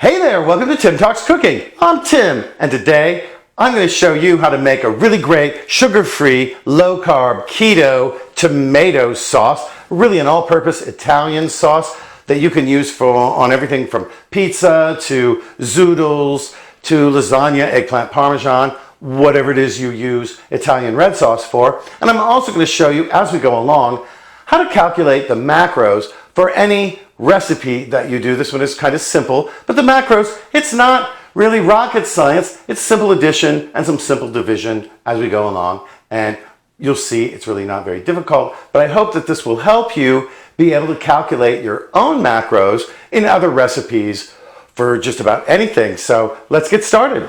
Hey there, welcome to Tim Talks Cooking. I'm Tim, and today I'm going to show you how to make a really great sugar-free, low-carb, keto tomato sauce, really an all-purpose Italian sauce that you can use on everything from pizza to zoodles to lasagna, eggplant parmesan, whatever it is you use Italian red sauce for. And I'm also going to show you as we go along how to calculate the macros for any recipe that you do. This one is kind of simple, but the macros, it's not really rocket science. It's simple addition and some simple division as we go along. And you'll see it's really not very difficult, but I hope that this will help you be able to calculate your own macros in other recipes for just about anything. So let's get started.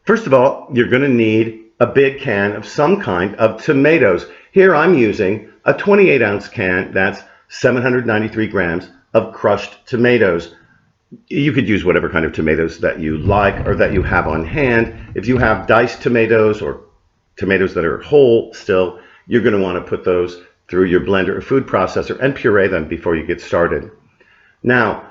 First of all, you're going to need a big can of some kind of tomatoes. Here I'm using a 28-ounce can. That's 793 grams of crushed tomatoes. You could use whatever kind of tomatoes that you like or that you have on hand. If you have diced tomatoes or tomatoes that are whole still, you're going to want to put those through your blender or food processor and puree them before you get started. Now,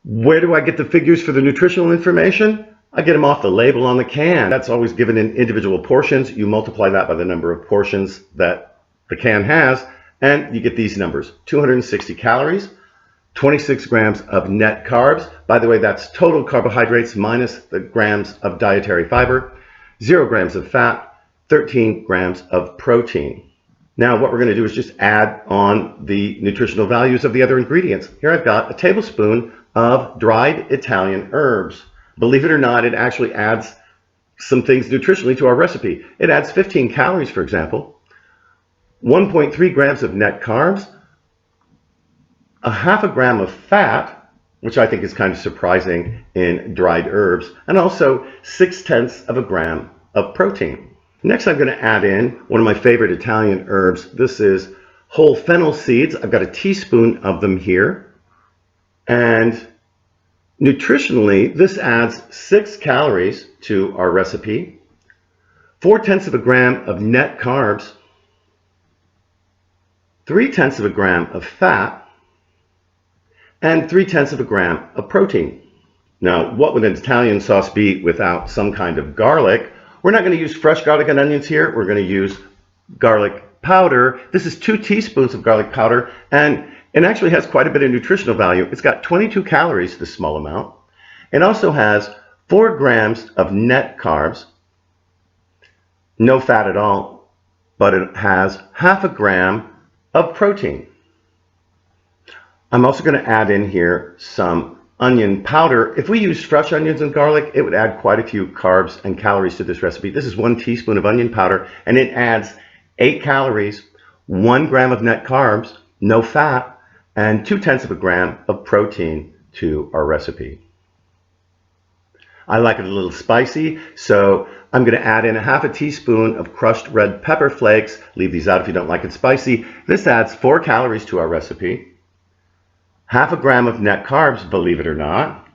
where do I get the figures for the nutritional information? I get them off the label on the can. That's always given in individual portions. You multiply that by the number of portions that the can has, and you get these numbers: 260 calories, 26 grams of net carbs. By the way, that's total carbohydrates minus the grams of dietary fiber, 0 grams of fat, 13 grams of protein. Now what we're going to do is just add on the nutritional values of the other ingredients. Here I've got a tablespoon of dried Italian herbs. Believe it or not, it actually adds some things nutritionally to our recipe. It adds 15 calories, for example, 1.3 grams of net carbs, a half a gram of fat, which I think is kind of surprising in dried herbs, and also 0.6 of a gram of protein. Next, I'm going to add in one of my favorite Italian herbs. This is whole fennel seeds. I've got a teaspoon of them here. And nutritionally, this adds 6 calories to our recipe, 0.4 of a gram of net carbs, 0.3 of a gram of fat, and 0.3 of a gram of protein. Now, what would an Italian sauce be without some kind of garlic? We're not going to use fresh garlic and onions here. We're going to use garlic powder. This is 2 teaspoons of garlic powder, and it actually has quite a bit of nutritional value. It's got 22 calories, this small amount. It also has 4 grams of net carbs, no fat at all, but it has half a gram of protein. I'm also going to add in here some onion powder. If we use fresh onions and garlic, it would add quite a few carbs and calories to this recipe. This is 1 teaspoon of onion powder, and it adds 8 calories, 1 gram of net carbs, no fat, and 0.2 of a gram of protein to our recipe. I like it a little spicy, so I'm going to add in a half a teaspoon of crushed red pepper flakes. Leave these out if you don't like it spicy. This adds 4 calories to our recipe, half a gram of net carbs, believe it or not,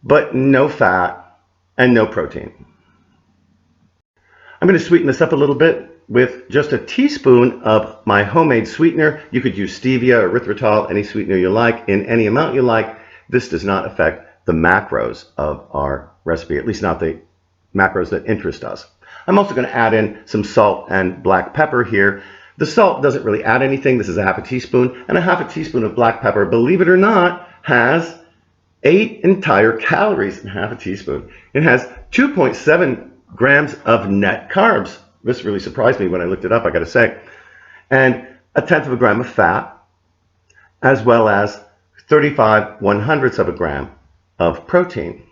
but no fat and no protein. I'm going to sweeten this up a little bit with just a teaspoon of my homemade sweetener. You could use stevia or erythritol, any sweetener you like, in any amount you like. This does not affect the macros of our recipe, at least not the macros that interest us. I'm also going to add in some salt and black pepper here. The salt doesn't really add anything. This is a half a teaspoon, and a half a teaspoon of black pepper, believe it or not, has 8 entire calories in half a teaspoon. It has 2.7 grams of net carbs. This really surprised me when I looked it up, I got to say. And 0.1 of a gram of fat, as well as 35/100ths of a gram of protein.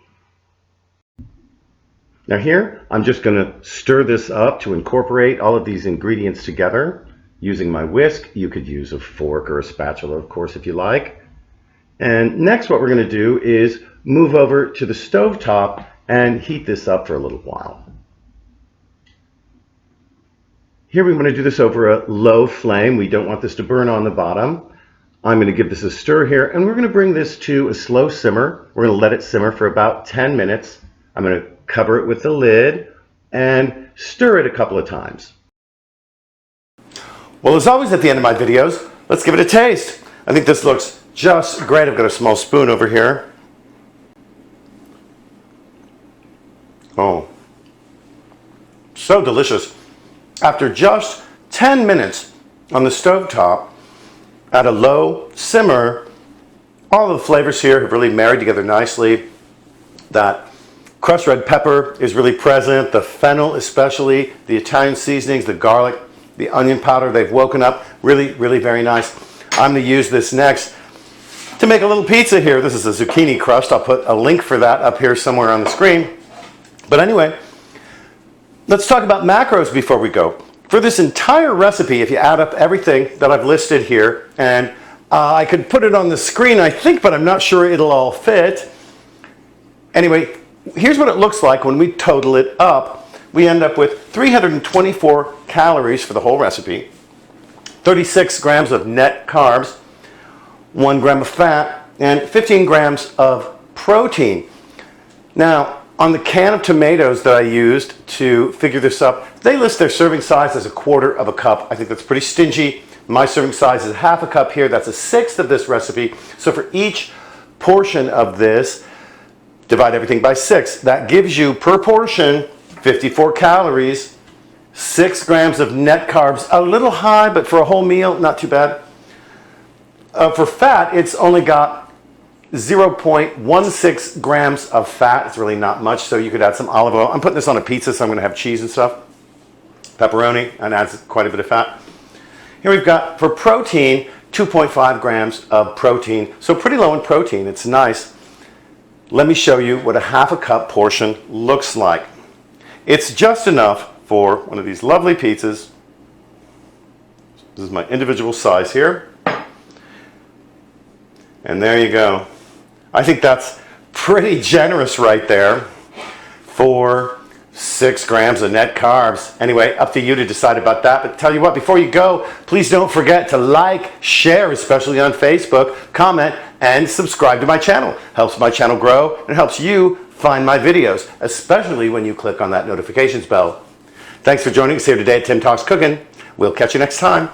Now here, I'm just going to stir this up to incorporate all of these ingredients together using my whisk. You could use a fork or a spatula, of course, if you like. And next, what we're going to do is move over to the stovetop and heat this up for a little while. Here we want to do this over a low flame. We don't want this to burn on the bottom. I'm going to give this a stir here, and we're going to bring this to a slow simmer. We're going to let it simmer for about 10 minutes. I'm going to cover it with the lid and stir it a couple of times. Well, as always at the end of my videos, let's give it a taste. I think this looks just great. I've got a small spoon over here. Oh, so delicious. After just 10 minutes on the stovetop at a low simmer, all of the flavors here have really married together nicely. That crushed red pepper is really present, the fennel especially, the Italian seasonings, the garlic, the onion powder, they've woken up. Really, really very nice. I'm going to use this next to make a little pizza here. This is a zucchini crust. I'll put a link for that up here somewhere on the screen. But anyway, let's talk about macros before we go. For this entire recipe, if you add up everything that I've listed here, and I could put it on the screen, I think, but I'm not sure it'll all fit. Anyway, here's what it looks like when we total it up. We end up with 324 calories for the whole recipe, 36 grams of net carbs, 1 gram of fat, and 15 grams of protein. Now, on the can of tomatoes that I used to figure this up, they list their serving size as 1/4 cup. I think that's pretty stingy. My serving size is 1/2 cup here. That's 1/6 of this recipe. So for each portion of this, divide everything by 6. That gives you per portion 54 calories, 6 grams of net carbs. A little high, but for a whole meal, not too bad. For fat, it's only got 0.16 grams of fat. It's really not much, so you could add some olive oil. I'm putting this on a pizza, so I'm going to have cheese and stuff. Pepperoni, and adds quite a bit of fat. Here we've got, for protein, 2.5 grams of protein. So pretty low in protein. It's nice. Let me show you what a 1/2 cup portion looks like. It's just enough for one of these lovely pizzas. This is my individual size here. And there you go. I think that's pretty generous right there for 6 grams of net carbs. Anyway, up to you to decide about that. But tell you what, before you go, please don't forget to like, share, especially on Facebook, comment, and subscribe to my channel. Helps my channel grow and helps you find my videos, especially when you click on that notifications bell. Thanks for joining us here today at Tim Talks Cooking. We'll catch you next time.